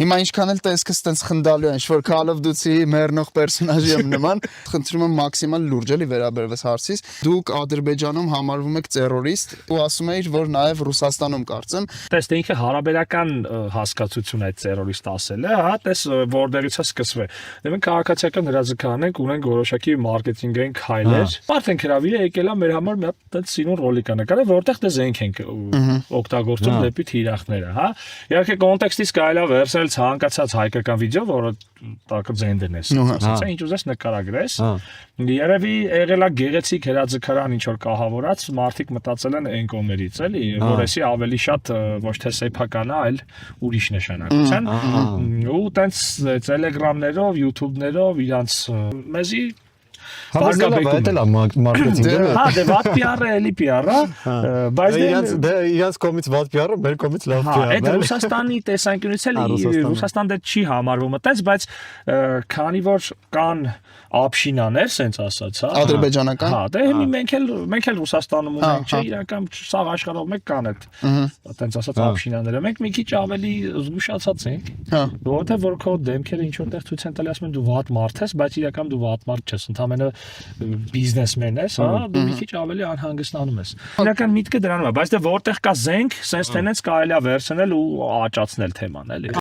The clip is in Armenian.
Հիմա ինչքան էլ տեսքս տենց խնդալու են, որ Call of Duty-ի մեռնող պերսոնաժի եմ նման, խնդրում եմ մաքսիմալ լուրջ էլի վերաբերվես հարցից։ Դուք Ադրբեջանում համարվում եք terrorist ու ասում եք, որ նաև Ռուսաստանում կարծեմ։ Տես դե ինքը հարաբերական հասկացություն է terrorist ասելը, հա, տես որտեղից է սկսվել։ Դե մենք քաղաքացիական հրաձգան ենք, ունենք որոշակի մարքեթինգային քայլեր։ Արդեն հրավիրը եկել է մեր համար մի հատ տենց սինոն ռոլիկ նկարել, որտեղ դե զենք ենք օգտագործում դեպի թիրախները, հա։ Իհարկե կոնտեքստից կարելի է վերցնել ցանկացած հայկական վիդեո, որը տակը ձենդերն է, ասած, ինչ ուզես նկարագրես։ Երևի եղել է գեղեցիկ հրաձգարան ինչ որ կահավորած, մարդիկ մտածել են այն կողմերից, էլի, որ էսի ավելի շատ ոչ թե սեփական է, այլ ուրիշ նշանակության։ Ու տենց Telegram-ներով, YouTube-ներով իրանց մեզի Հավաքել է մարքեթինգը։ Հա, դե վատ PR-ը էլի PR-ը, բայց դե իրանց կողմից վատ PR-ը, մեր կողմից լավ PR-ը։ Այդ Ռուսաստանի տեսանկյունից էլ Ռուսաստան դե չի համարվում այդպես, բայց քանի որ կան ապշինաներ, սենց ասած, հա։ Ադրբեջանական։ Հա, դե մենք էլ Ռուսաստանում ունենք, չէ, իրական սաղ աշխարհով մեկ կան այդ այդպես ասած ապշինաները։ Մենք մի քիչ ավելի զգուշացած ենք, որովհետեւ որ քո դեմքերը ինչ որտեղ ցույց են տալի, ասում են դու վատ մարդ ես, բայց իրական դու վատ մարդ չես, ընդհանրապես բիզնեսմեն ես, հա, դու մի քիչ ավելի անհանգստանում ես։ Իրական միտքը դրանում է, բայց դե որտեղ կա զենք, սենց տենից կարելի է վերցնել ու աճացնել թեման, էլի։